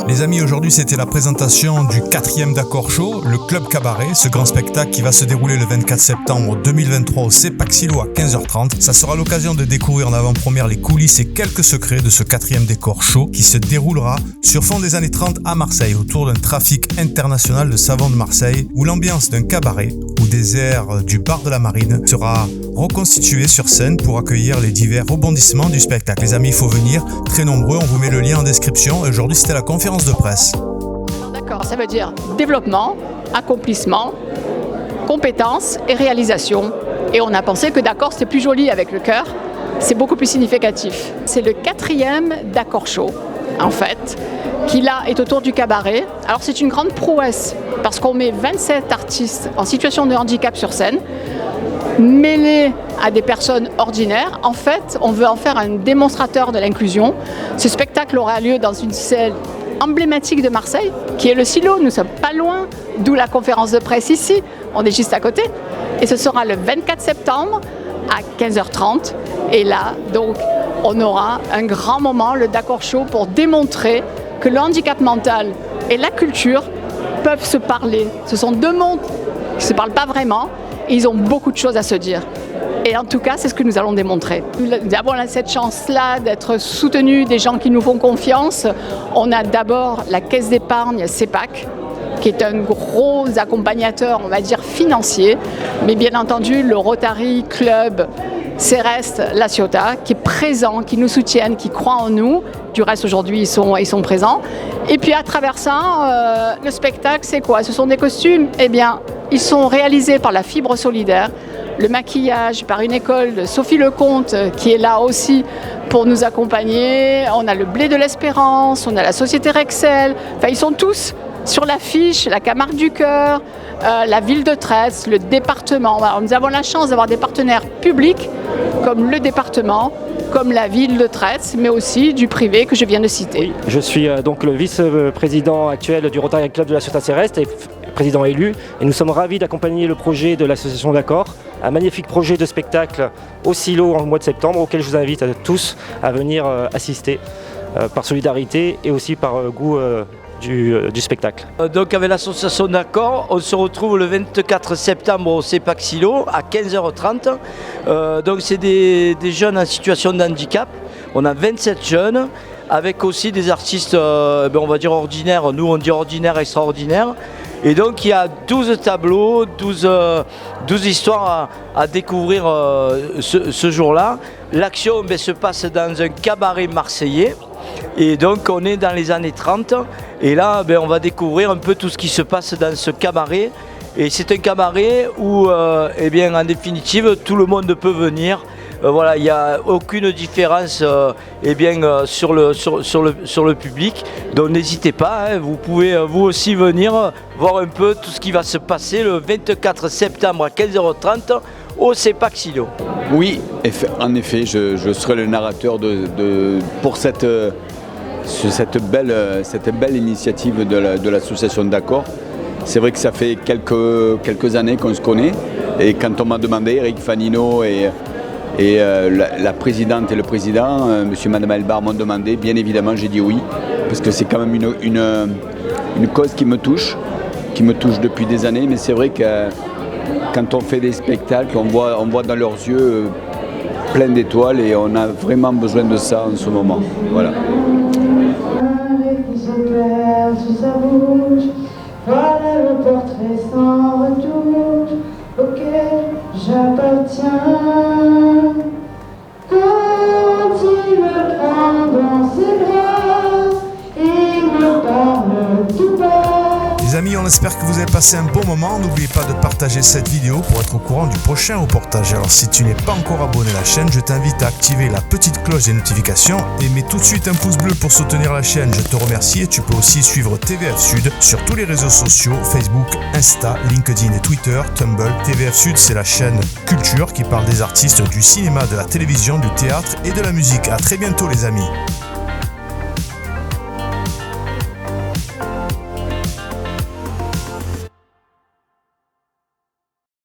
Les amis, aujourd'hui c'était la présentation du 4e D'accord Show, le Club Cabaret, ce grand spectacle qui va se dérouler le 24 septembre 2023 au CEPAC Silo à 15h30. Ça sera l'occasion de découvrir en avant-première les coulisses et quelques secrets de ce 4e Décor Show qui se déroulera sur fond des années 30 à Marseille, autour d'un trafic international de savons de Marseille, où l'ambiance d'un cabaret ou des airs du bar de la Marine sera reconstituée sur scène pour accueillir les divers rebondissements du spectacle. Les amis, il faut venir, très nombreux, on vous met le lien en description. Et aujourd'hui c'était la conférence de presse. D'accord, ça veut dire développement, accomplissement, compétences et réalisation. Et on a pensé que d'accord, c'était plus joli avec le cœur, c'est beaucoup plus significatif. C'est le 4e D'accord Show, en fait, qui là est autour du cabaret. Alors c'est une grande prouesse, parce qu'on met 27 artistes en situation de handicap sur scène, mêlés à des personnes ordinaires. En fait, on veut en faire un démonstrateur de l'inclusion. Ce spectacle aura lieu dans une salle emblématique de Marseille, qui est le Silo. Nous ne sommes pas loin, d'où la conférence de presse ici. On est juste à côté. Et ce sera le 24 septembre à 15h30. Et là, donc, on aura un grand moment, le D'accord Show, pour démontrer que le handicap mental et la culture peuvent se parler. Ce sont deux mondes qui ne se parlent pas vraiment. Et ils ont beaucoup de choses à se dire. Et en tout cas, c'est ce que nous allons démontrer. Nous avons cette chance-là d'être soutenus des gens qui nous font confiance. On a d'abord la Caisse d'épargne CEPAC, qui est un gros accompagnateur, on va dire, financier. Mais bien entendu, le Rotary Club Céreste La Ciotat, qui est présent, qui nous soutiennent, qui croient en nous. Du reste, aujourd'hui, ils sont présents. Et puis, à travers ça, le spectacle, c'est quoi? Ce sont des costumes. Eh bien, ils sont réalisés par la Fibre Solidaire. Le maquillage par une école de Sophie Lecomte qui est là aussi pour nous accompagner. On a le Blé de l'Espérance, on a la Société Rexel. Enfin, ils sont tous sur l'affiche, la Camargue du Cœur, la ville de Tresse, le département. Alors, nous avons la chance d'avoir des partenaires publics comme le département, comme la ville de Tresse, mais aussi du privé que je viens de citer. Oui, je suis donc le vice-président actuel du Rotary Club de la Ciotat Céreste et président élu. Et nous sommes ravis d'accompagner le projet de l'association D'accord, un magnifique projet de spectacle au Silo en mois de septembre, auquel je vous invite tous à venir assister par solidarité et aussi par goût du spectacle. Donc avec l'association D'accord, on se retrouve le 24 septembre au CEPAC Silo à 15h30. Donc c'est des jeunes en situation de handicap. On a 27 jeunes avec aussi des artistes, on va dire ordinaires. Nous on dit ordinaire, extraordinaire. Et donc il y a 12 tableaux, 12 histoires à découvrir ce jour-là. L'action se passe dans un cabaret marseillais. Et donc on est dans les années 30 et là on va découvrir un peu tout ce qui se passe dans ce cabaret. Et c'est un cabaret où en définitive tout le monde peut venir. Voilà, il n'y a aucune différence sur le public. Donc n'hésitez pas, vous pouvez vous aussi venir voir un peu tout ce qui va se passer le 24 septembre à 15h30 au CEPAC Silo. Oui, en effet, je serai le narrateur pour cette belle initiative de l'association D'accord. C'est vrai que ça fait quelques années qu'on se connaît. Et quand on m'a demandé, Eric Fanino et la présidente et le président, monsieur et madame Elbar m'ont demandé, bien évidemment j'ai dit oui, parce que c'est quand même une cause qui me touche depuis des années, mais c'est vrai que quand on fait des spectacles, on voit dans leurs yeux plein d'étoiles et on a vraiment besoin de ça en ce moment. Voilà. Voilà le portrait sans retouche auquel j'appartiens. Quand il me prend dans ses bras et me parle tout bas. Les amis, on espère que vous avez passé un bon moment. N'oubliez pas de partager cette vidéo pour être au courant du prochain reportage. Alors si tu n'es pas encore abonné à la chaîne, je t'invite à activer la petite cloche des notifications et mets tout de suite un pouce bleu pour soutenir la chaîne. Je te remercie et tu peux aussi suivre TVF Sud sur tous les réseaux sociaux, Facebook, Insta, LinkedIn et Twitter, Tumblr. TVF Sud, c'est la chaîne culture qui parle des artistes du cinéma, de la télévision, du théâtre et de la musique. À très bientôt les amis.